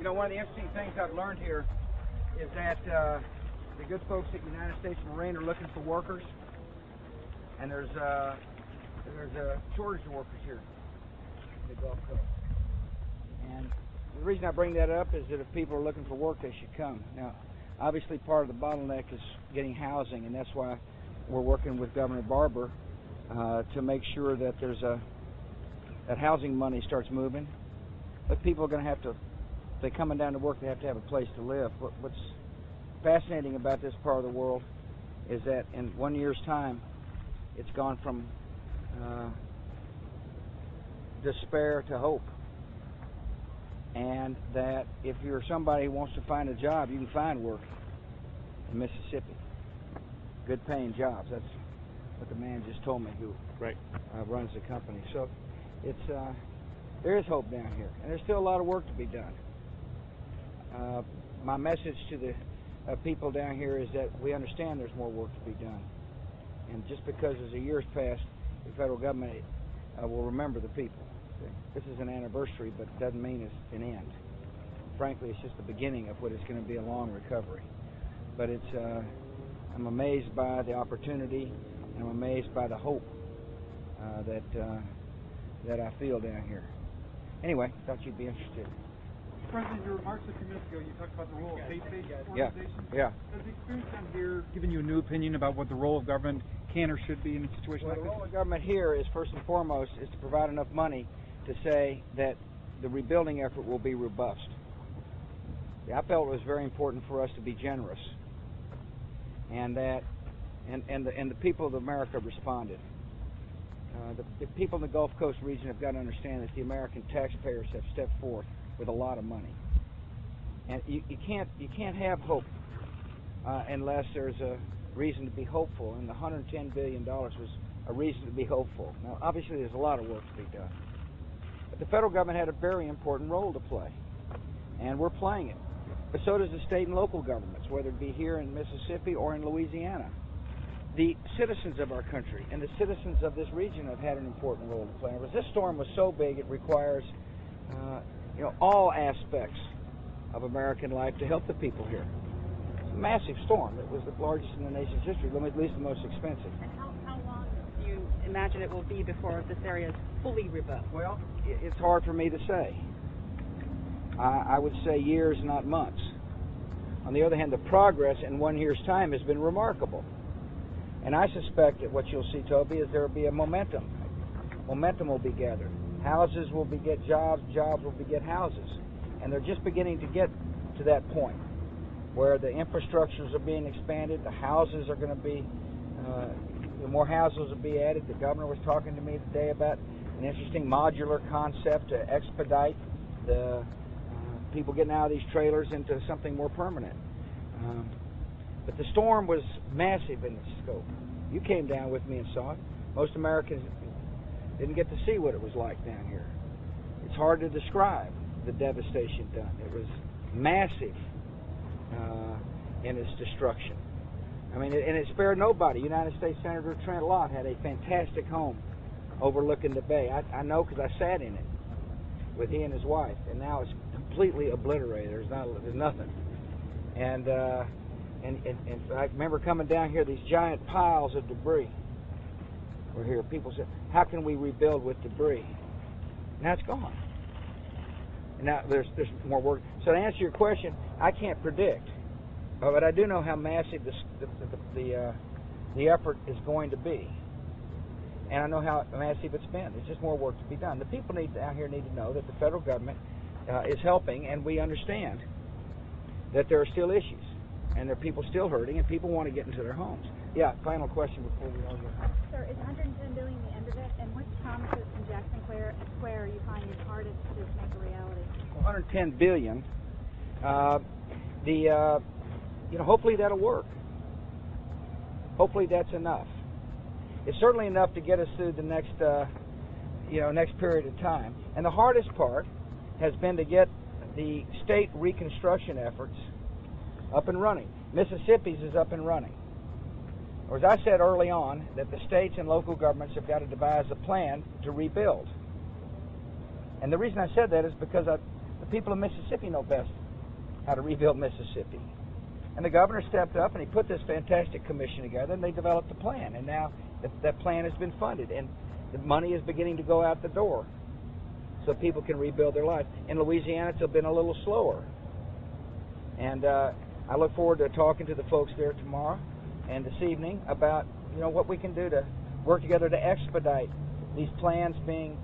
know, one of the interesting things I've learned here is that the good folks at United States Marine are looking for workers, and there's a shortage of workers here in the Gulf Coast. And the reason I bring that up is that if people are looking for work, they should come. Now, obviously, part of the bottleneck is getting housing, and that's why we're working with Governor Barber to make sure that that housing money starts moving. But people are going to have to, if they're coming down to work, they have to have a place to live. What's fascinating about this part of the world is that in 1 year's time, it's gone from despair to hope. And that if you're somebody who wants to find a job, you can find work in Mississippi. Good paying jobs. That's what the man just told me who runs the company. So there is hope down here, and there's still a lot of work to be done. My message to the people down here is that we understand there's more work to be done. And just because as the years pass, the federal government will remember the people. This is an anniversary, but it doesn't mean it's an end. Frankly, it's just the beginning of what is going to be a long recovery. But I'm amazed by the opportunity, and I'm amazed by the hope that I feel down here. Anyway, thought you'd be interested. President, your remarks a few minutes ago, you talked about the role of faith-based organizations. Yeah. Has the experience down here given you a new opinion about what the role of government can or should be in a situation like this? The role of government here is, first and foremost, is to provide enough money to say that the rebuilding effort will be robust. I felt it was very important for us to be generous, and that the people of America responded. The people in the Gulf Coast region have got to understand that the American taxpayers have stepped forth with a lot of money, and you can't have hope unless there's a reason to be hopeful, and the $110 billion was a reason to be hopeful. Now, obviously, there's a lot of work to be done, but the federal government had a very important role to play, and we're playing it. But so does the state and local governments, whether it be here in Mississippi or in Louisiana. The citizens of our country and the citizens of this region have had an important role to play. This storm was so big, it requires all aspects of American life to help the people here. It's a massive storm. It was the largest in the nation's history, at least the most expensive. And how long do you imagine it will be before this area is fully rebuilt? Well, it's hard for me to say. I would say years, not months. On the other hand, the progress in 1 year's time has been remarkable. And I suspect that what you'll see, Toby, is there will be a momentum. Momentum will be gathered. Houses will beget jobs, jobs will beget houses. And they're just beginning to get to that point where the infrastructures are being expanded, the houses are going to be, more houses will be added. The governor was talking to me today about an interesting modular concept to expedite the people getting out of these trailers into something more permanent. But the storm was massive in its scope. You came down with me and saw it. Most Americans didn't get to see what it was like down here. It's hard to describe the devastation done. It was massive in its destruction. I mean, and it spared nobody. United States Senator Trent Lott had a fantastic home overlooking the bay. I know because I sat in it with he and his wife, and now it's completely obliterated. There's nothing. And I remember coming down here, these giant piles of debris were here. People said, how can we rebuild with debris? Now it's gone. And now there's more work. So to answer your question, I can't predict. But I do know how massive the effort is going to be. And I know how massive it's been. There's just more work to be done. The people out here need to know that the federal government is helping, and we understand that there are still issues. And there are people still hurting, and people want to get into their homes. Yeah, final question before we all get. Sir, is $110 billion the end of it? And which promises in Jackson Square are you finding it hardest to make a reality? Well, $110 billion. Hopefully that'll work. Hopefully that's enough. It's certainly enough to get us through the next period of time. And the hardest part has been to get the state reconstruction efforts up and running. Mississippi's is up and running. Or as I said early on, that the states and local governments have got to devise a plan to rebuild. And the reason I said that is because The people of Mississippi know best how to rebuild Mississippi. And the governor stepped up and he put this fantastic commission together and they developed a plan. And now that plan has been funded and the money is beginning to go out the door so people can rebuild their lives. In Louisiana, it's been a little slower. And I look forward to talking to the folks there tomorrow and this evening about what we can do to work together to expedite these plans being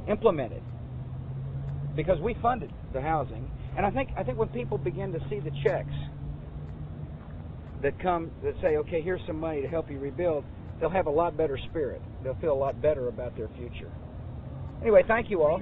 implemented. Because we funded the housing. And I think when people begin to see the checks that say, okay, here's some money to help you rebuild, they'll have a lot better spirit. They'll feel a lot better about their future. Anyway, thank you all.